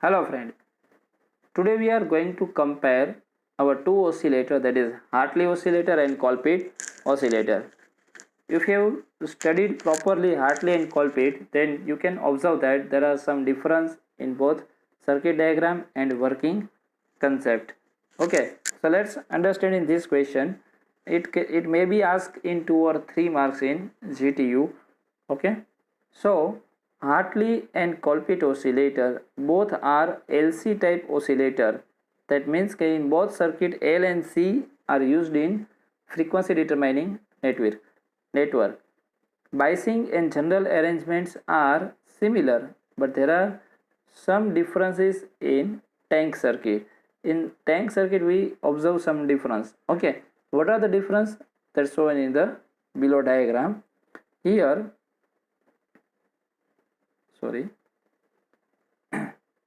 Hello friend, today we are going to compare our two oscillator, that is Hartley oscillator and Colpit oscillator. If you have studied properly Hartley and Colpit, then you can observe that there are some difference in both circuit diagram and working concept. Okay, so let's understand in this question. It may be asked in 2 or 3 marks in GTU. Okay, so Hartley and Colpit oscillator both are LC type oscillator. That means in both circuit L and C are used in frequency determining network. Biasing and general arrangements are similar, but there are some differences in tank circuit. In tank circuit we observe some difference. Okay, what are the difference? That's shown in the below diagram. Here,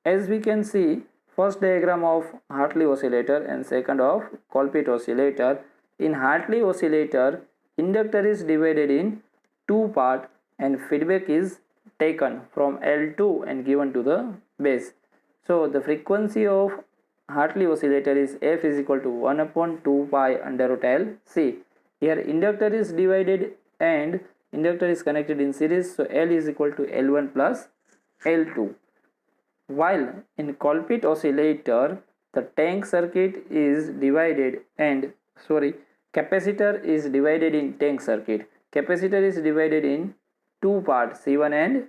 as we can see, first diagram of Hartley oscillator and second of Colpit oscillator. In Hartley oscillator, inductor is divided in two parts and feedback is taken from L2 and given to the base. So the frequency of Hartley oscillator is f is equal to 1 upon 2 pi under root L C. Here inductor is divided and inductor is connected in series, so L is equal to L1 plus L2. While in Colpit oscillator, the tank circuit is divided and capacitor is divided in tank circuit. Capacitor is divided in two parts, C1 and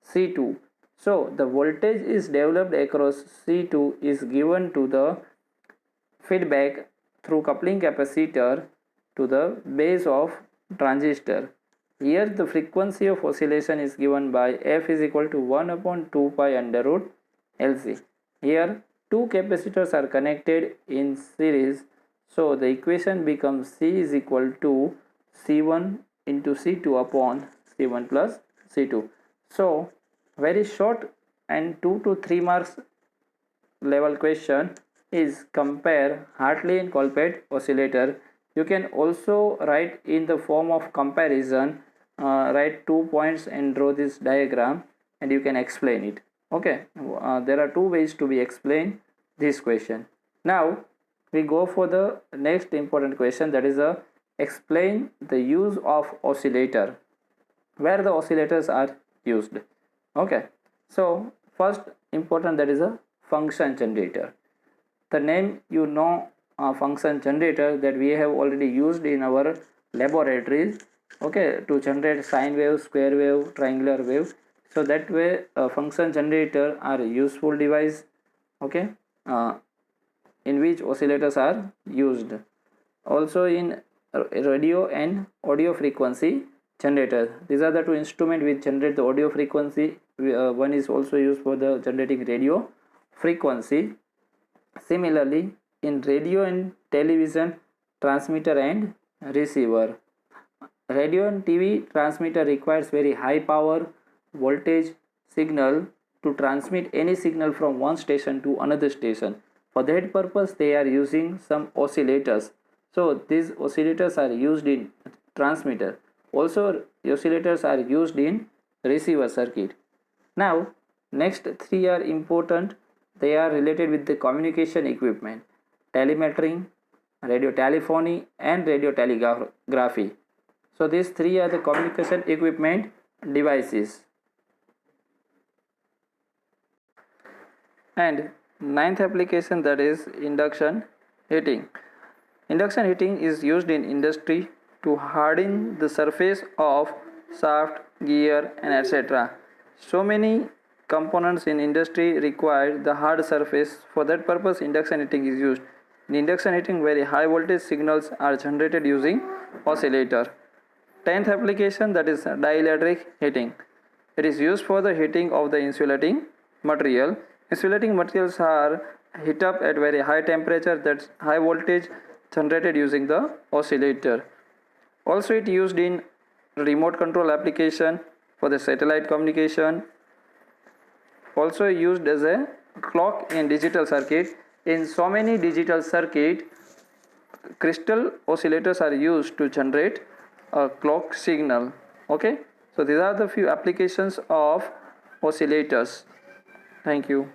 C2. So the voltage is developed across C2 is given to the feedback through coupling capacitor to the base of transistor. Here the frequency of oscillation is given by f is equal to 1 upon 2 pi under root LC. Here two capacitors are connected in series, so the equation becomes C is equal to C1 into C2 upon C1 plus C2. So very short and 2 to 3 marks level question is compare Hartley and Colpit oscillator. You can also write in the form of comparison, write 2 points and draw this diagram and you can explain it. Okay, there are two ways to be explained this question. Now we go for the next important question, that is explain the use of oscillator, where the oscillators are used. Okay, so first important, that is a function generator. The name you know, function generator, that we have already used in our laboratories, okay, to generate sine wave, square wave, triangular wave. So that way function generator are a useful device, okay, in which oscillators are used. Also in radio and audio frequency generator, these are the two instruments which generate the audio frequency. One is also used for the generating radio frequency. Similarly, in radio and television transmitter and receiver, radio and TV transmitter requires very high power voltage signal to transmit any signal from one station to another station. For that purpose they are using some oscillators. So these oscillators are used in transmitter. Also oscillators are used in receiver circuit. Now next three are important. They are related with the communication equipment, telemetry, radio telephony and radio telegraphy. So these three are the communication equipment devices. And ninth application, that is induction heating. Induction heating is used in industry to harden the surface of shaft, gear and etc. So many components in industry require the hard surface. For that purpose induction heating is used. In induction heating, very high voltage signals are generated using oscillator. 10th application, that is dielectric heating. It is used for the heating of the insulating material. Insulating materials are heat up at very high temperature, that's high voltage generated using the oscillator. Also it used in remote control application for the satellite communication. Also used as a clock in digital circuit. In so many digital circuit, crystal oscillators are used to generate a clock signal. Okay, so these are the few applications of oscillators. Thank you.